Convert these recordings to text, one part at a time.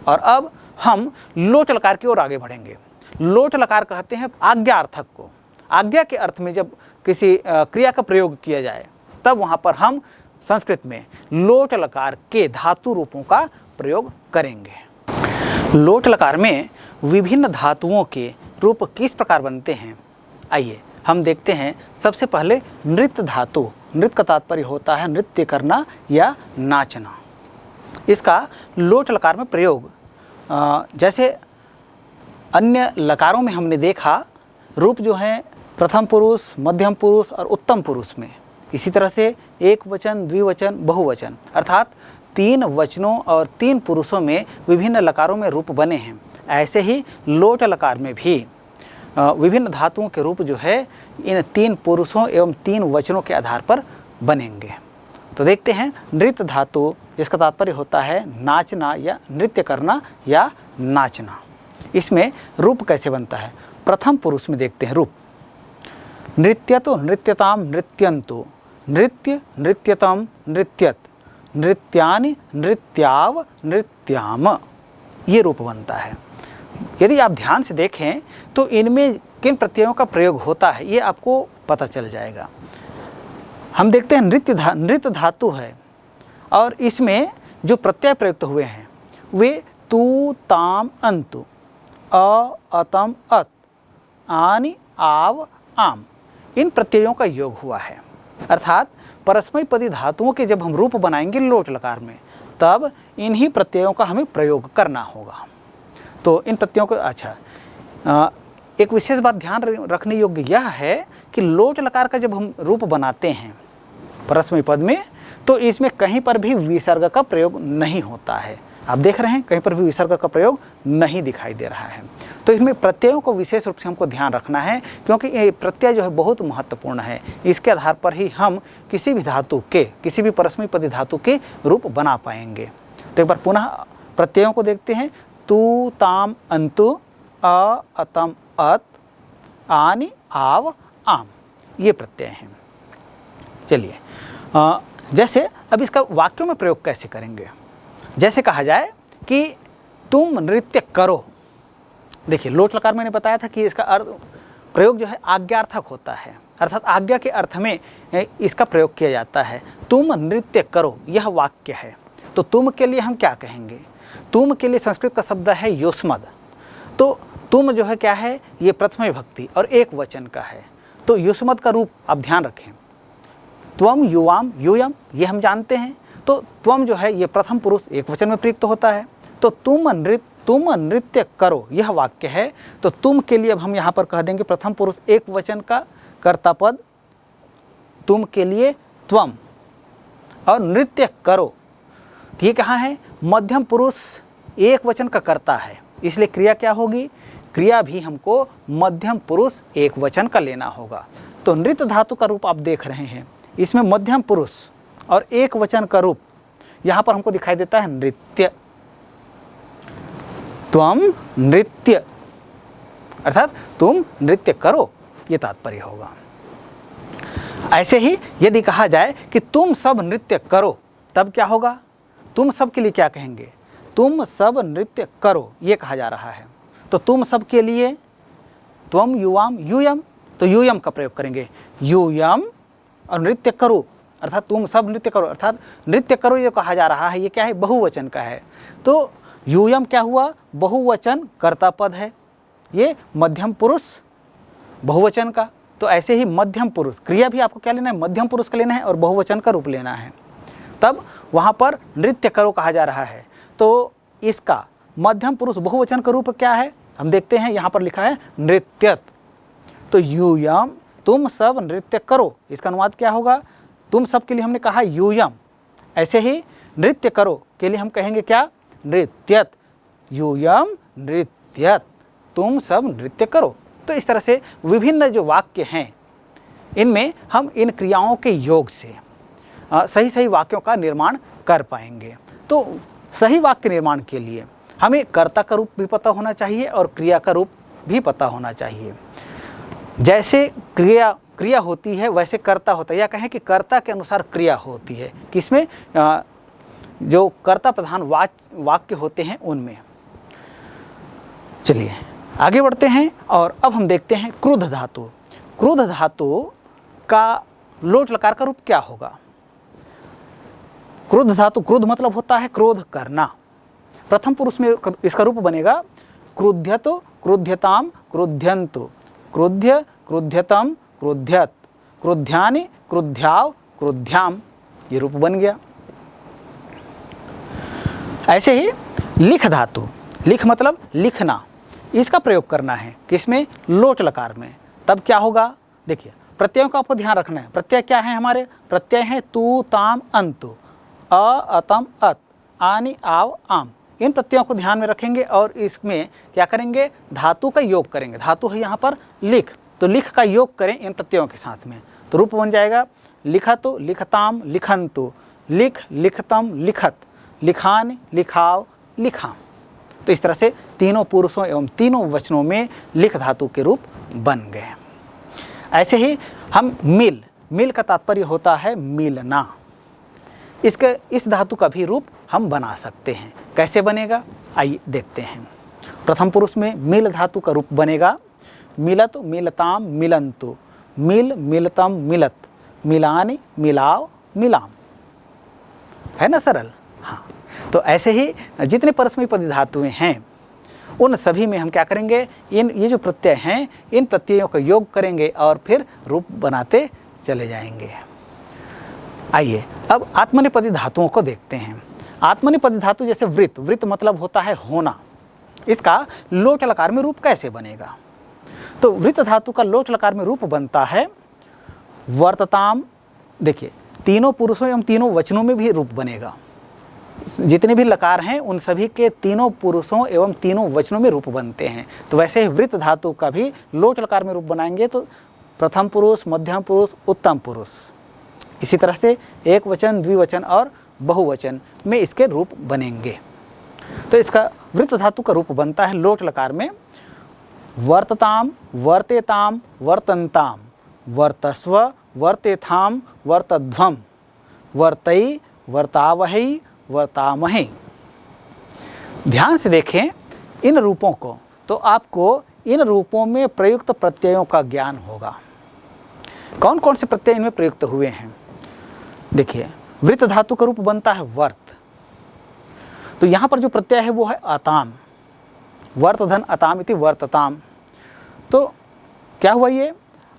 और अब हम लोट लकार की ओर आगे बढ़ेंगे। लोट लकार कहते हैं आज्ञार्थक को। आज्ञा के अर्थ में जब किसी क्रिया का प्रयोग किया जाए तब वहाँ पर हम संस्कृत में लोट लकार के धातु रूपों का प्रयोग करेंगे। लोट लकार में विभिन्न धातुओं के रूप किस प्रकार बनते हैं, आइए हम देखते हैं। सबसे पहले नृत्य धातु। नृत्य का तात्पर्य होता है नृत्य करना या नाचना। इसका लोट लकार में प्रयोग जैसे अन्य लकारों में हमने देखा रूप जो है प्रथम पुरुष, मध्यम पुरुष और उत्तम पुरुष में, इसी तरह से एक वचन, द्विवचन, बहुवचन अर्थात 3 वचनों और 3 पुरुषों में विभिन्न लकारों में रूप बने हैं। ऐसे ही लोट लकार में भी विभिन्न धातुओं के रूप जो है इन 3 पुरुषों एवं 3 वचनों के आधार पर बनेंगे। तो देखते हैं नृत्य धातु, जिसका तात्पर्य होता है नाचना या नृत्य करना या नाचना। इसमें रूप कैसे बनता है, प्रथम पुरुष में देखते हैं रूप। नृत्यतो नृत्यताम नृत्यंतो, नृत्य नृत्यतम नृत्यत, नृत्यानि नृत्याव नृत्याम, ये रूप बनता है। यदि आप ध्यान से देखें तो इनमें किन प्रत्ययों का प्रयोग होता है ये आपको पता चल जाएगा। हम देखते हैं नृत्य धातु है और इसमें जो प्रत्यय प्रयुक्त हुए हैं वे तू ताम अंतु, अ अतम अत, आनि आव आम, इन प्रत्ययों का योग हुआ है। अर्थात परस्मैपदी धातुओं के जब हम रूप बनाएंगे लोट लकार में तब इन्हीं प्रत्ययों का हमें प्रयोग करना होगा। तो इन प्रत्ययों को एक विशेष बात ध्यान रखने योग्य यह है कि लोट लकार का जब हम रूप बनाते हैं परस्मैपद में तो इसमें कहीं पर भी विसर्ग का प्रयोग नहीं होता है। आप देख रहे हैं कहीं पर भी विसर्ग का प्रयोग नहीं दिखाई दे रहा है। तो इसमें प्रत्ययों को विशेष रूप से हमको ध्यान रखना है क्योंकि ये प्रत्यय जो है बहुत महत्वपूर्ण है। इसके आधार पर ही हम किसी भी धातु के, किसी भी परस्मैपदी धातु के रूप बना पाएंगे। तो एक बार पुनः प्रत्ययों को देखते हैं। तू ताम अंतु, अ अतम अत, आनि आव आम, ये प्रत्यय हैं। चलिए जैसे अब इसका वाक्यों में प्रयोग कैसे करेंगे। जैसे कहा जाए कि तुम नृत्य करो। देखिए लोट लकार मैंने बताया था कि इसका अर्थ प्रयोग जो है आज्ञार्थक होता है, अर्थात आज्ञा के अर्थ में इसका प्रयोग किया जाता है। तुम नृत्य करो, यह वाक्य है। तो तुम के लिए हम क्या कहेंगे, तुम के लिए संस्कृत का शब्द है युष्मद। तो तुम जो है क्या है, ये प्रथम विभक्ति और एक वचन का है। तो युष्मद का रूप आप ध्यान रखें। त्वम युवाम यूयम, ये हम जानते हैं। तो त्वम जो है ये प्रथम पुरुष एक वचन में प्रयुक्त होता है। तो तुम नृत्य करो, यह वाक्य है। तो तुम के लिए अब हम यहाँ पर कह देंगे प्रथम पुरुष एक वचन का कर्ता पद, तुम के लिए त्वम, और नृत्य करो तो ये कहाँ है, मध्यम पुरुष एक वचन का कर्ता है, इसलिए क्रिया क्या होगी, क्रिया भी हमको मध्यम पुरुष एक वचन का लेना होगा। तो नृत्य धातु का रूप आप देख रहे हैं, इसमें मध्यम पुरुष और एक वचन का रूप यहाँ पर हमको दिखाई देता है नृत्य। त्वम नृत्य अर्थात तुम नृत्य करो, ये तात्पर्य होगा। ऐसे ही यदि कहा जाए कि तुम सब नृत्य करो, तब क्या होगा, तुम सब के लिए क्या कहेंगे, तुम सब नृत्य करो, ये कहा जा रहा है। तो तुम सब के लिए त्वम युवाम यूयम, तो यूयम का प्रयोग करेंगे, यूयम, और नृत्य करो अर्थात तुम सब नृत्य करो, अर्थात नृत्य करो ये कहा जा रहा है, ये क्या है, बहुवचन का है। तो यूयम क्या हुआ, बहुवचन कर्ता पद है, ये मध्यम पुरुष बहुवचन का। तो ऐसे ही मध्यम पुरुष क्रिया भी आपको क्या लेना है, मध्यम पुरुष का लेना है और बहुवचन का रूप लेना है, तब वहाँ पर नृत्य करो कहा जा रहा है। तो इसका मध्यम पुरुष बहुवचन का रूप क्या है, हम देखते हैं यहाँ पर लिखा है नृत्यत। तो यूयम, तुम सब नृत्य करो, इसका अनुवाद क्या होगा, तुम सब के लिए हमने कहा यूयम। ऐसे ही नृत्य करो के लिए हम कहेंगे क्या, नृत्यत, यूयम नृत्यत, तुम सब नृत्य करो। तो इस तरह से विभिन्न जो वाक्य हैं इनमें हम इन क्रियाओं के योग से सही सही वाक्यों का निर्माण कर पाएंगे। तो सही वाक्य निर्माण के लिए हमें कर्ता का रूप भी पता होना चाहिए और क्रिया का रूप भी पता होना चाहिए। जैसे क्रिया होती है वैसे कर्ता होता है, या कहें कि कर्ता के अनुसार क्रिया होती है, किसमें, जो कर्ता प्रधान वाक्य होते हैं उनमें। चलिए आगे बढ़ते हैं और अब हम देखते हैं क्रुद्ध धातु। क्रुद्ध धातु का लोट लकार का रूप क्या होगा? क्रुद्ध धातु, क्रुद्ध मतलब होता है क्रोध करना। प्रथम पुरुष में इसका रूप बनेगा क्रुध्यतो, क्रुध्यताम, क्रुध्यंतु, क्रुध्य, क्रुध्यतम, क्रुध्यत, क्रुध्यानि, क्रुध्याव, क्रुध्याम, ये रूप बन गया। ऐसे ही लिख धातु, लिख मतलब लिखना, इसका प्रयोग करना है किसमें? लोट लकार में। तब क्या होगा? देखिए प्रत्ययों का आपको ध्यान रखना है। प्रत्यय क्या है हमारे? प्रत्यय है तू, ताम, अंतु, अ, अतम, अत, आनि, आव, आम। इन प्रत्ययों को ध्यान में रखेंगे और इसमें क्या करेंगे? धातु का योग करेंगे। धातु है यहाँ पर लिख, तो लिख का योग करें इन प्रत्ययों के साथ में, तो रूप बन जाएगा लिखतु, लिखताम, लिखंतु, लिख, लिखतम, लिखत, लिखान, लिखाव, लिखाम। तो इस तरह से तीनों पुरुषों एवं तीनों वचनों में लिख धातु के रूप बन गए। ऐसे ही हम मिल, मिल का तात्पर्य होता है मिलना। इस धातु का भी रूप हम बना सकते हैं। कैसे बनेगा? आइए देखते हैं। प्रथम पुरुष में मिल धातु का रूप बनेगा मिलत, मिलताम, मिलंतु, मिल, मिलतम, मिलत, मिलानि, मिलाव, मिलाम। है ना सरल? हाँ। तो ऐसे ही जितने परस्मैपदी पदी धातुएं हैं उन सभी में हम क्या करेंगे? ये जो प्रत्यय हैं इन प्रत्ययों का योग करेंगे और फिर रूप बनाते चले जाएंगे। आइए अब आत्मनेपदी धातुओं को देखते हैं। आत्मनेपदी धातु जैसे वृत्त, वृत्त मतलब होता है होना, इसका लोट लकार में रूप कैसे बनेगा? तो वृत्त धातु का लोट लकार में रूप बनता है वर्तताम। देखिए तीनों पुरुषों एवं तीनों वचनों में भी रूप बनेगा। जितने भी लकार हैं उन सभी के तीनों पुरुषों एवं तीनों वचनों में रूप बनते हैं। तो वैसे ही वृत्त धातु का भी लोट लकार में रूप बनाएंगे तो प्रथम पुरुष, मध्यम पुरुष, उत्तम पुरुष, इसी तरह से एक वचन, द्विवचन और बहुवचन में इसके रूप बनेंगे। तो इसका वृत्त धातु का रूप बनता है लोट लकार में वर्तताम, वर्तेताम, वर्तन्ताम, वर्तस्व, वर्तेथाम, वर्तध्वम, वर्तई, वर्तावहै, वर्तामहे। ध्यान से देखें इन रूपों को, तो आपको इन रूपों में प्रयुक्त प्रत्ययों का ज्ञान होगा। कौन कौन से प्रत्यय इनमें प्रयुक्त हुए हैं? देखिए वृत्त धातु का रूप बनता है वर्त, तो यहाँ पर जो प्रत्यय है वो है अताम, वर्तधन अताम इति वर्तताम। तो क्या हुआ ये?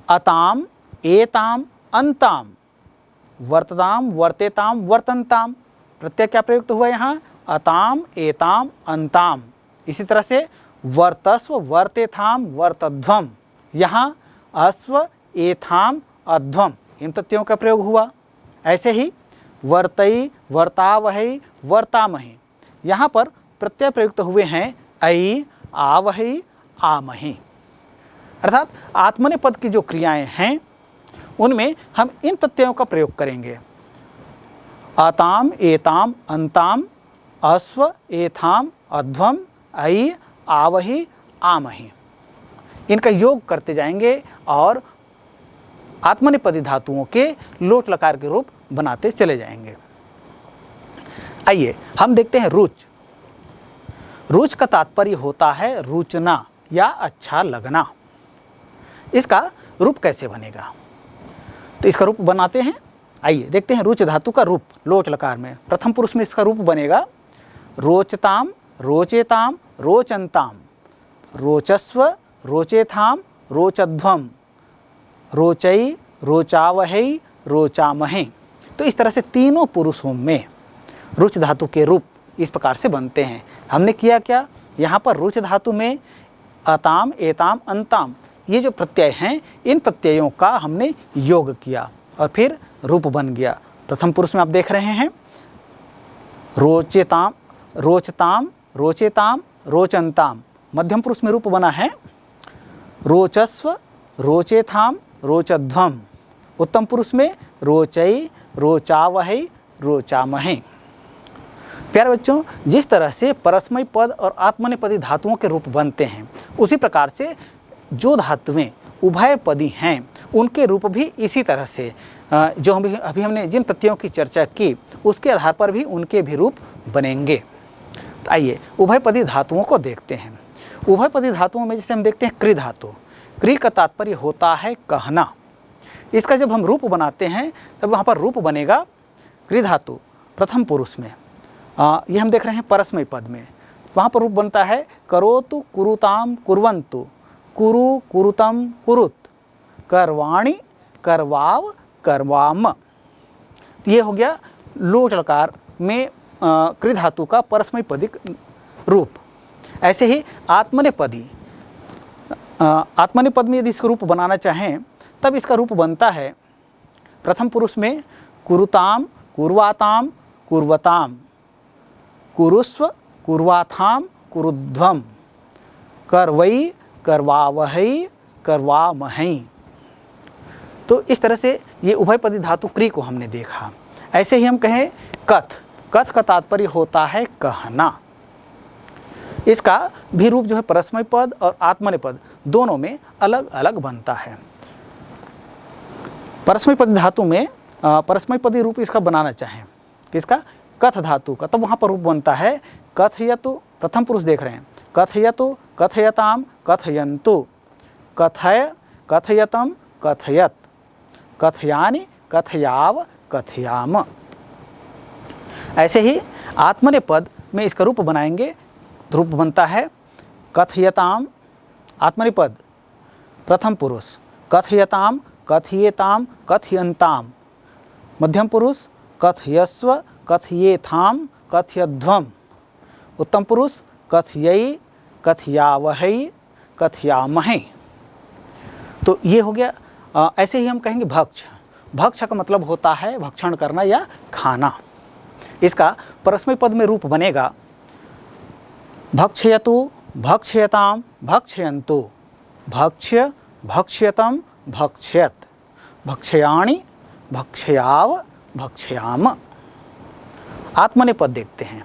अताम, एताम, अंताम, वर्तताम, वर्तेताम, वर्तन्ताम। प्रत्यय क्या प्रयुक्त हुआ यहाँ? अताम, एताम, अंताम। इसी तरह से वर्तस्व, वर्तेथाम, वर्तध्वम, यहाँ अश्व, एथाम, अध्वम, इन प्रत्ययों का प्रयोग हुआ। ऐसे ही वर्तई, वर्तावहै, वर्तामहि, यहाँ पर प्रत्यय प्रयुक्त हुए हैं ऐ, आवहै, आमहि। अर्थात आत्मनेपद की जो क्रियाएं हैं उनमें हम इन प्रत्ययों का प्रयोग करेंगे। अताम, एताम, अंताम, अश्व, एथाम, अध्वम, ऐ, आवहि, आमहि, इनका योग करते जाएंगे और आत्मनेपदी धातुओं के लोट लकार के रूप बनाते चले जाएंगे। आइए हम देखते हैं रुच। रुच का तात्पर्य होता है रुचना या अच्छा लगना। इसका रूप कैसे बनेगा? तो इसका रूप बनाते हैं। आइए देखते हैं रुच धातु का रूप लोट लकार में। प्रथम पुरुष में इसका रूप बनेगा रोचताम, रोचेताम, रोचन्ताम, रोचस्व, रोचेथाम, रोचध्वम, रोचई, रोचावहै, रोचामहे। तो इस तरह से तीनों पुरुषों में रुच धातु के रूप इस प्रकार से बनते हैं। हमने किया क्या? यहाँ पर रुच धातु में अताम, एताम, अंताम, ये जो प्रत्यय हैं इन प्रत्ययों का हमने योग किया और फिर रूप बन गया। प्रथम पुरुष में आप देख रहे हैं रोचेताम, रोचताम, रोचेताम, रोचन्ताम। मध्यम पुरुष में रूप बना है रोचस्व, रोचेथाम, रोचध्वम। उत्तम पुरुष में रोचई, रोचावहै, रोचामहे। प्यारे बच्चों, जिस तरह से परस्मै पद और आत्मनेपदी धातुओं के रूप बनते हैं उसी प्रकार से जो धातुएं उभयपदी हैं उनके रूप भी इसी तरह से जो अभी हमने जिन प्रत्ययों की चर्चा की उसके आधार पर भी उनके भी रूप बनेंगे। तो आइए उभयपदी धातुओं को देखते हैं। उभयपदी धातुओं में जैसे हम देखते हैं क्री धातु, क्री का तात्पर्य होता है कहना। इसका जब हम रूप बनाते हैं तब वहाँ पर रूप बनेगा क्री धातु प्रथम पुरुष में, ये हम देख रहे हैं परस्मय पद में, वहाँ पर रूप बनता है करोतु कुरुताम कुर्वन्तु, कुरु कुरुतम कुरुत, करवाणि करवाव करवाम। ये हो गया लोट लकार में क्री धातु का परस्मय पदिक रूप। ऐसे ही आत्मनेपदी, आत्मनेपद में यदि इसका रूप बनाना चाहें तब इसका रूप बनता है प्रथम पुरुष में कुरुताम कुर्वाताम कुर्वताम, कुरुस्व कुर्वाथाम कुरुध्वम, करवई करवावहै करवामहै। तो इस तरह से ये उभयपदी धातु क्री को हमने देखा। ऐसे ही हम कहें कथ, कथ का तात्पर्य होता है कहना। इसका भी रूप जो है परस्मय पद और आत्मनेपद दोनों में अलग अलग बनता है। परस्मय पदी धातु में परस्मय पदी रूप इसका बनाना चाहें किसका, कथ धातु का, तब वहाँ पर रूप बनता है कथयतु, प्रथम पुरुष देख रहे हैं, कथयतु कथयताम कथयन्तु, कथय कथयतम कथयत, कथयानि कथयाव कथयाम। ऐसे ही आत्मनेपद में इसका रूप बनाएंगे, रूप बनता है कथयताम, आत्मनेपद प्रथम पुरुष, कथयताम कथयेताम कथयन्ताम, मध्यम पुरुष कथयस्व कथयेथाम कथयध्वम, उत्तम पुरुष कथयै कथयावहै कथयामहै। तो ये हो गया। ऐसे ही हम कहेंगे भक्ष, भक्ष का मतलब होता है भक्षण करना या खाना। इसका परस्मय पद में रूप बनेगा भक्षयतु भक्षयताम भक्षयन्तु, भक्ष्य भक्ष्यतम भक्ष्यत, भक्षयाणि भक्षयाव भक्षयाम। आत्मनेपद देखते हैं।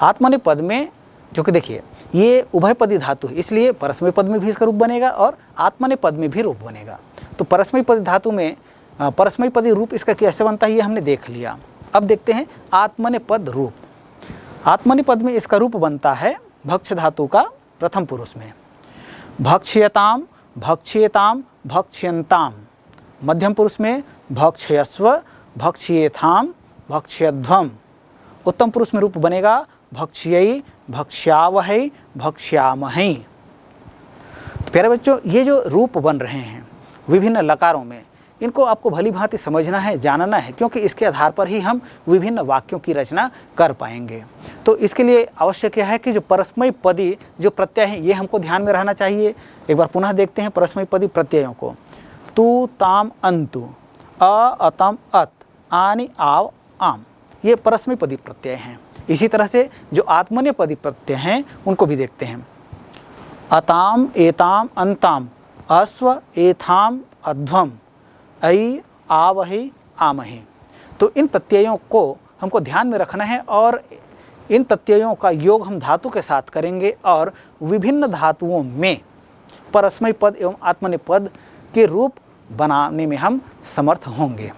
आत्मनेपद में जो कि देखिए ये उभयपदी धातु है, इसलिए परस्मय पद में भी इसका रूप बनेगा और आत्मनेपद में भी रूप बनेगा। तो परस्मय पदी धातु में परस्मय पदी रूप इसका कैसे बनता है ये हमने देख लिया। अब देखते हैं आत्मनेपद रूप। आत्मनेपद में इसका रूप बनता है भक्ष धातु का प्रथम पुरुष में, भक्ष्यताम भक्ष्येताम भक्ष्यन्ताम, मध्यम पुरुष में भक्ष्यस्व भक्ष्येथाम भक्ष्यध्वम, उत्तम पुरुष में रूप बनेगा भक्ष्यै भक्ष्यावहै भक्ष्यामहै। प्यारे बच्चों, ये जो रूप बन रहे हैं विभिन्न लकारों में, इनको आपको भली भांति समझना है, जानना है, क्योंकि इसके आधार पर ही हम विभिन्न वाक्यों की रचना कर पाएंगे। तो इसके लिए आवश्यक क्या है कि जो परस्मय पदी जो प्रत्यय हैं ये हमको ध्यान में रहना चाहिए। एक बार पुनः देखते हैं परस्मय पदी प्रत्ययों को। तू ताम अंतु, अ अतम अत, आनि आव आम, ये परस्मय पदी प्रत्यय हैं। इसी तरह से जो आत्मनेपदी प्रत्यय हैं उनको भी देखते हैं। अताम एताम अंताम, अश्व एथाम अध्वम, ऐ आवहि आमहि। तो इन प्रत्ययों को हमको ध्यान में रखना है और इन प्रत्ययों का योग हम धातु के साथ करेंगे और विभिन्न धातुओं में परस्मय पद एवं आत्मनेपद के रूप बनाने में हम समर्थ होंगे।